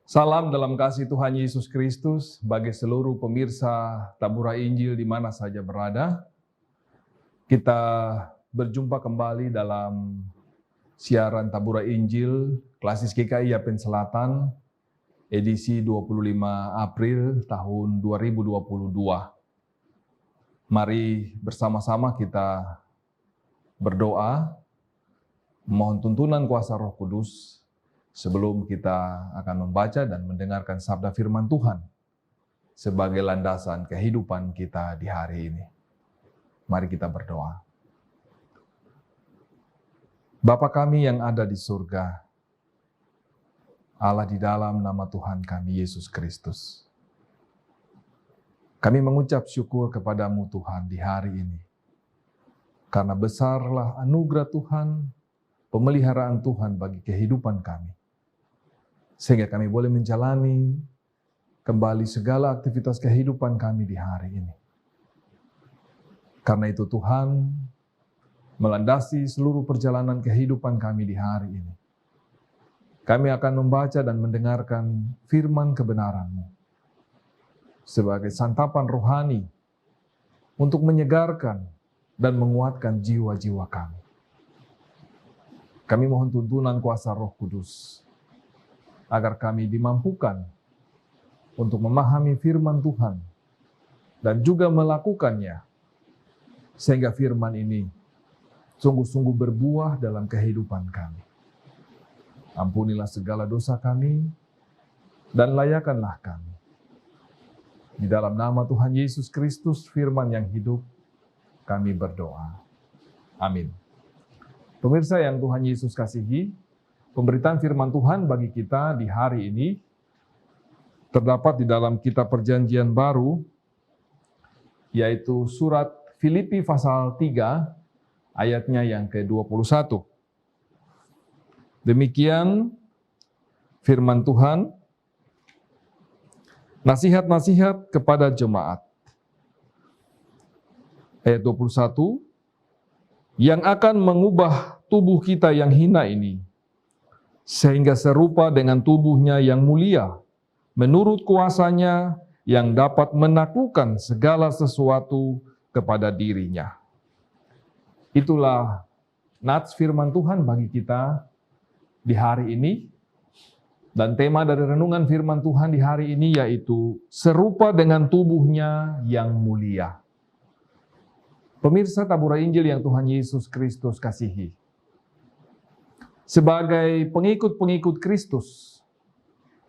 Salam dalam kasih Tuhan Yesus Kristus bagi seluruh pemirsa Tabura Injil di mana saja berada. Kita berjumpa kembali dalam siaran Tabura Injil Klasis GKI Yapen Selatan edisi 25 April tahun 2022. Mari bersama-sama kita berdoa, mohon tuntunan kuasa Roh Kudus sebelum kita akan membaca dan mendengarkan sabda firman Tuhan sebagai landasan kehidupan kita di hari ini. Mari kita berdoa. Bapa kami yang ada di surga, Allah di dalam nama Tuhan kami Yesus Kristus. Kami mengucap syukur kepadamu Tuhan di hari ini. Karena besarlah anugerah Tuhan, pemeliharaan Tuhan bagi kehidupan kami. Sehingga kami boleh menjalani kembali segala aktivitas kehidupan kami di hari ini. Karena itu Tuhan melandasi seluruh perjalanan kehidupan kami di hari ini. Kami akan membaca dan mendengarkan firman kebenaran-Mu sebagai santapan rohani untuk menyegarkan dan menguatkan jiwa-jiwa kami. Kami mohon tuntunan kuasa Roh Kudus agar kami dimampukan untuk memahami firman Tuhan dan juga melakukannya, sehingga firman ini sungguh-sungguh berbuah dalam kehidupan kami. Ampunilah segala dosa kami dan layakanlah kami. Di dalam nama Tuhan Yesus Kristus, firman yang hidup, kami berdoa. Amin. Pemirsa yang Tuhan Yesus kasihi, pemberitaan firman Tuhan bagi kita di hari ini terdapat di dalam kitab Perjanjian Baru, yaitu surat Filipi pasal 3, ayatnya yang ke-21. Demikian firman Tuhan, nasihat-nasihat kepada jemaat. Ayat 21, yang akan mengubah tubuh kita yang hina ini, sehingga serupa dengan tubuhnya yang mulia, menurut kuasanya yang dapat menaklukkan segala sesuatu kepada dirinya. Itulah nats firman Tuhan bagi kita di hari ini. Dan tema dari renungan firman Tuhan di hari ini yaitu serupa dengan tubuhnya yang mulia. Pemirsa Tabura Injil yang Tuhan Yesus Kristus kasihi. Sebagai pengikut-pengikut Kristus,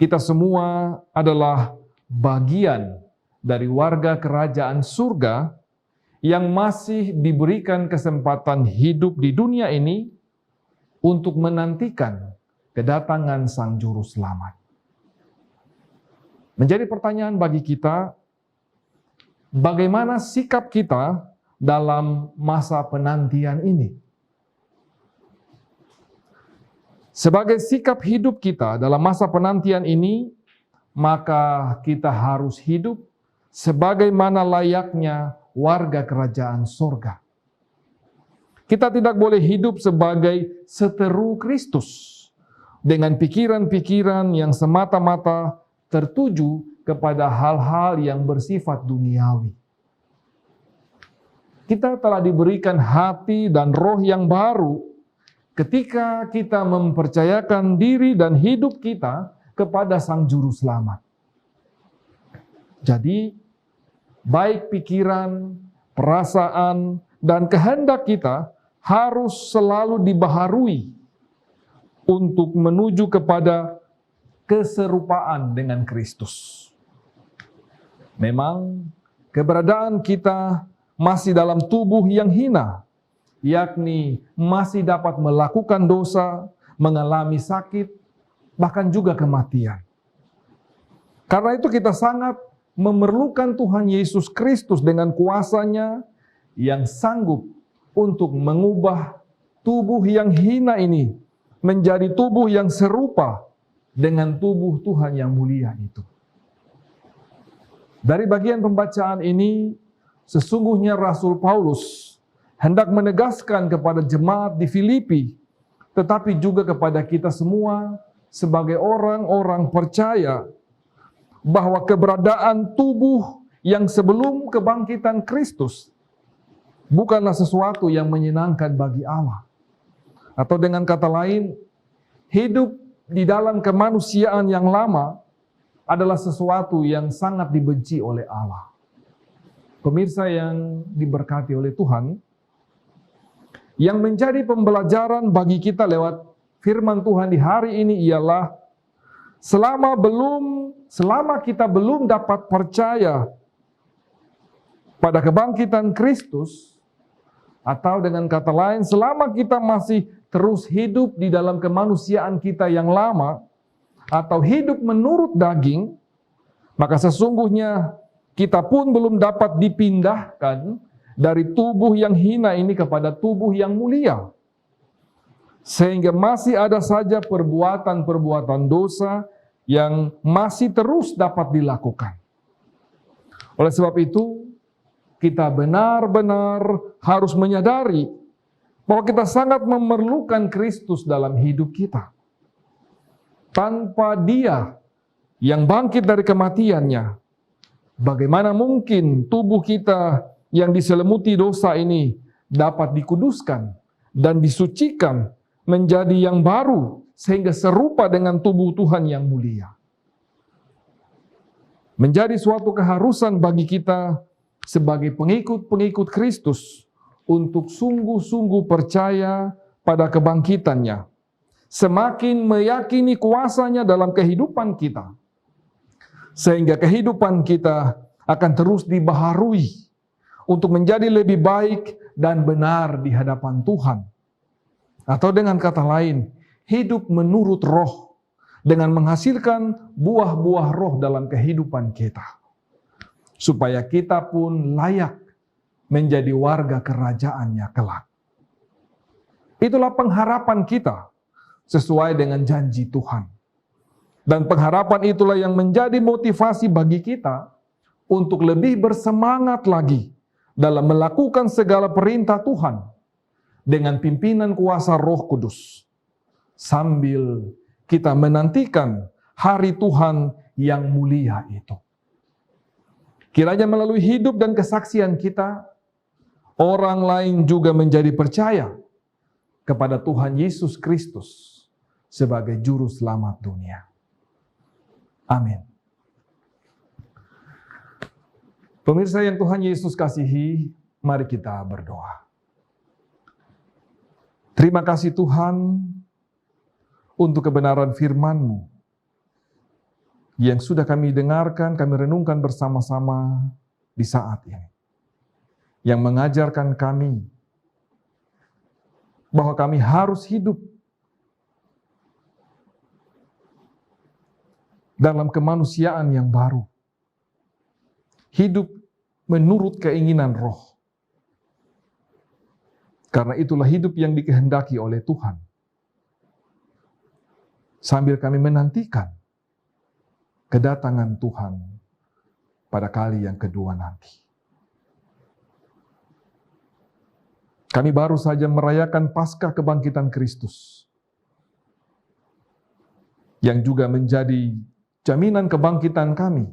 kita semua adalah bagian dari warga kerajaan surga yang masih diberikan kesempatan hidup di dunia ini untuk menantikan kedatangan Sang Juru Selamat. Menjadi pertanyaan bagi kita, bagaimana sikap kita dalam masa penantian ini? Sebagai sikap hidup kita dalam masa penantian ini, maka kita harus hidup sebagaimana layaknya warga kerajaan surga. Kita tidak boleh hidup sebagai seteru Kristus dengan pikiran-pikiran yang semata-mata tertuju kepada hal-hal yang bersifat duniawi. Kita telah diberikan hati dan roh yang baru ketika kita mempercayakan diri dan hidup kita kepada Sang Juru Selamat. Jadi, baik pikiran, perasaan, dan kehendak kita harus selalu dibaharui untuk menuju kepada keserupaan dengan Kristus. Memang, keberadaan kita masih dalam tubuh yang hina, yakni masih dapat melakukan dosa, mengalami sakit, bahkan juga kematian. Karena itu kita sangat memerlukan Tuhan Yesus Kristus dengan kuasanya yang sanggup untuk mengubah tubuh yang hina ini menjadi tubuh yang serupa dengan tubuh Tuhan yang mulia itu. Dari bagian pembacaan ini, sesungguhnya Rasul Paulus hendak menegaskan kepada jemaat di Filipi, tetapi juga kepada kita semua sebagai orang-orang percaya bahwa keberadaan tubuh yang sebelum kebangkitan Kristus bukanlah sesuatu yang menyenangkan bagi Allah. Atau dengan kata lain, hidup di dalam kemanusiaan yang lama adalah sesuatu yang sangat dibenci oleh Allah. Pemirsa yang diberkati oleh Tuhan, yang menjadi pembelajaran bagi kita lewat firman Tuhan di hari ini ialah selama kita belum dapat percaya pada kebangkitan Kristus, atau dengan kata lain, selama kita masih terus hidup di dalam kemanusiaan kita yang lama, atau hidup menurut daging, maka sesungguhnya kita pun belum dapat dipindahkan dari tubuh yang hina ini kepada tubuh yang mulia. Sehingga masih ada saja perbuatan-perbuatan dosa yang masih terus dapat dilakukan. Oleh sebab itu, kita benar-benar harus menyadari bahwa kita sangat memerlukan Kristus dalam hidup kita. Tanpa Dia yang bangkit dari kematiannya, bagaimana mungkin tubuh kita yang diselimuti dosa ini dapat dikuduskan dan disucikan menjadi yang baru sehingga serupa dengan tubuh Tuhan yang mulia. Menjadi suatu keharusan bagi kita sebagai pengikut-pengikut Kristus untuk sungguh-sungguh percaya pada kebangkitannya, semakin meyakini kuasanya dalam kehidupan kita, sehingga kehidupan kita akan terus dibaharui untuk menjadi lebih baik dan benar di hadapan Tuhan. Atau dengan kata lain, hidup menurut roh dengan menghasilkan buah-buah roh dalam kehidupan kita, supaya kita pun layak menjadi warga kerajaannya kelak. Itulah pengharapan kita sesuai dengan janji Tuhan. Dan pengharapan itulah yang menjadi motivasi bagi kita untuk lebih bersemangat lagi dalam melakukan segala perintah Tuhan dengan pimpinan kuasa Roh Kudus, sambil kita menantikan hari Tuhan yang mulia itu. Kiranya melalui hidup dan kesaksian kita, orang lain juga menjadi percaya kepada Tuhan Yesus Kristus sebagai juru selamat dunia. Amin. Pemirsa yang Tuhan Yesus kasihi, mari kita berdoa. Terima kasih Tuhan untuk kebenaran firman-Mu yang sudah kami dengarkan, kami renungkan bersama-sama di saat ini. Yang mengajarkan kami bahwa kami harus hidup dalam kemanusiaan yang baru. Hidup menurut keinginan roh. Karena itulah hidup yang dikehendaki oleh Tuhan. Sambil kami menantikan kedatangan Tuhan pada kali yang kedua nanti. Kami baru saja merayakan Paskah kebangkitan Kristus, yang juga menjadi jaminan kebangkitan kami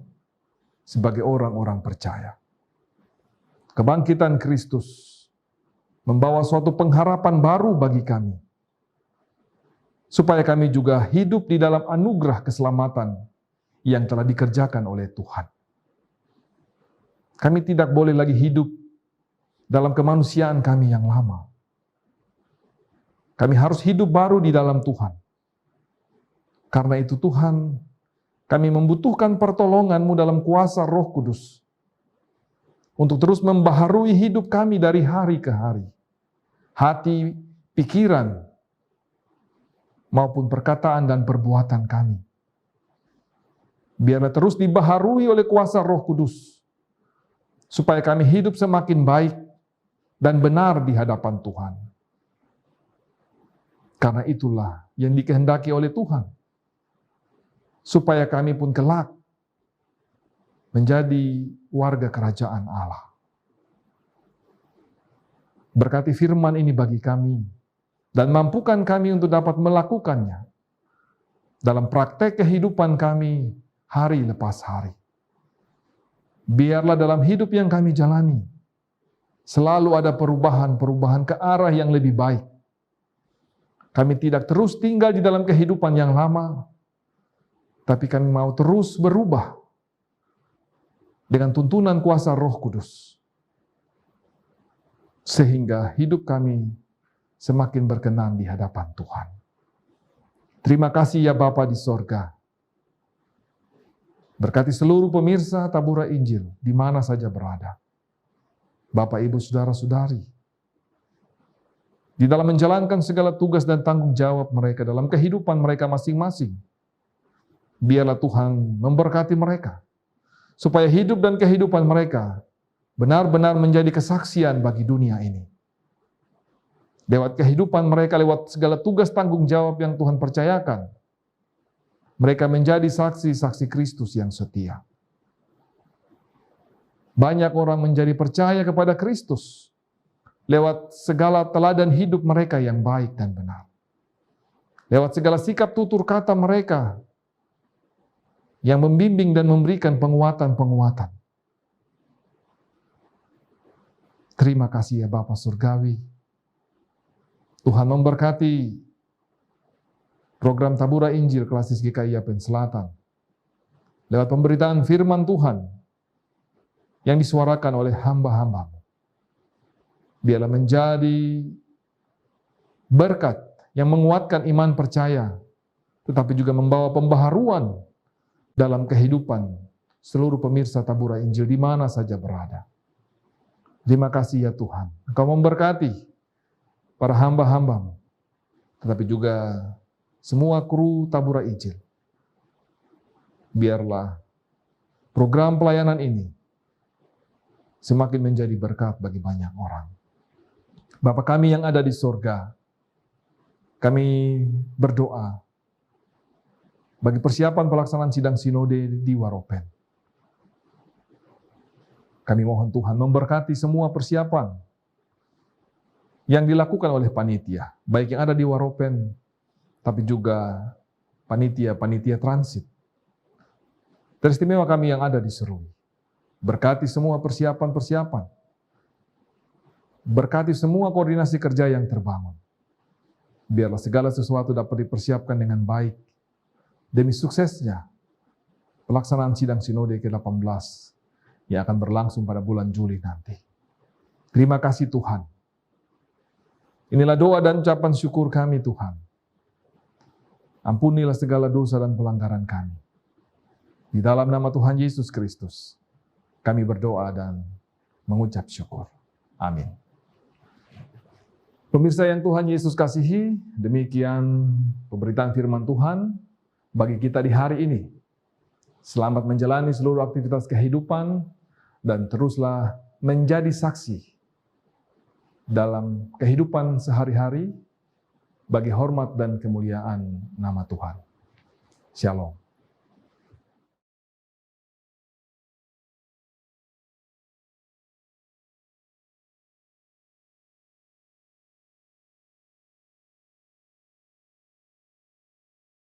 sebagai orang-orang percaya. Kebangkitan Kristus membawa suatu pengharapan baru bagi kami, supaya kami juga hidup di dalam anugerah keselamatan yang telah dikerjakan oleh Tuhan. Kami tidak boleh lagi hidup dalam kemanusiaan kami yang lama. Kami harus hidup baru di dalam Tuhan. Karena itu Tuhan, kami membutuhkan pertolongan-Mu dalam kuasa Roh Kudus untuk terus membaharui hidup kami dari hari ke hari. Hati, pikiran, maupun perkataan dan perbuatan kami. Biarlah terus dibaharui oleh kuasa Roh Kudus, supaya kami hidup semakin baik dan benar di hadapan Tuhan. Karena itulah yang dikehendaki oleh Tuhan, supaya kami pun kelak menjadi warga kerajaan Allah. Berkati firman ini bagi kami, dan mampukan kami untuk dapat melakukannya, dalam praktek kehidupan kami hari lepas hari. Biarlah dalam hidup yang kami jalani, selalu ada perubahan-perubahan ke arah yang lebih baik. Kami tidak terus tinggal di dalam kehidupan yang lama, tapi kami mau terus berubah dengan tuntunan kuasa Roh Kudus, sehingga hidup kami semakin berkenan di hadapan Tuhan. Terima kasih ya Bapa di sorga. Berkati seluruh pemirsa Tabura Injil di mana saja berada. Bapak, Ibu, Saudara-saudari, di dalam menjalankan segala tugas dan tanggung jawab mereka dalam kehidupan mereka masing-masing, biarlah Tuhan memberkati mereka, supaya hidup dan kehidupan mereka benar-benar menjadi kesaksian bagi dunia ini. Lewat kehidupan mereka, lewat segala tugas tanggung jawab yang Tuhan percayakan, mereka menjadi saksi-saksi Kristus yang setia. Banyak orang menjadi percaya kepada Kristus lewat segala teladan hidup mereka yang baik dan benar. Lewat segala sikap tutur kata mereka yang membimbing dan memberikan penguatan-penguatan. Terima kasih ya Bapa Surgawi. Tuhan memberkati program Tabura Injil Klasis GKI Yapen Selatan lewat pemberitaan firman Tuhan yang disuarakan oleh hamba-hamba-Mu. Biarlah menjadi berkat yang menguatkan iman percaya, tetapi juga membawa pembaharuan dalam kehidupan seluruh pemirsa Tabura Injil di mana saja berada. Terima kasih ya Tuhan, Engkau memberkati para hamba-hamba-Mu, tetapi juga semua kru Tabura Injil. Biarlah program pelayanan ini semakin menjadi berkat bagi banyak orang. Bapa kami yang ada di sorga, kami berdoa bagi persiapan pelaksanaan sidang sinode di Waropen. Kami mohon Tuhan memberkati semua persiapan yang dilakukan oleh panitia, baik yang ada di Waropen, tapi juga panitia-panitia transit. Teristimewa kami yang ada di Serui. Berkati semua persiapan-persiapan. Berkati semua koordinasi kerja yang terbangun. Biarlah segala sesuatu dapat dipersiapkan dengan baik demi suksesnya pelaksanaan sidang sinode ke-18 yang akan berlangsung pada bulan Juli nanti. Terima kasih Tuhan. Inilah doa dan ucapan syukur kami Tuhan. Ampunilah segala dosa dan pelanggaran kami. Di dalam nama Tuhan Yesus Kristus, kami berdoa dan mengucap syukur. Amin. Pemirsa yang Tuhan Yesus kasihi, demikian pemberitaan firman Tuhan bagi kita di hari ini. Selamat menjalani seluruh aktivitas kehidupan dan teruslah menjadi saksi dalam kehidupan sehari-hari bagi hormat dan kemuliaan nama Tuhan. Shalom.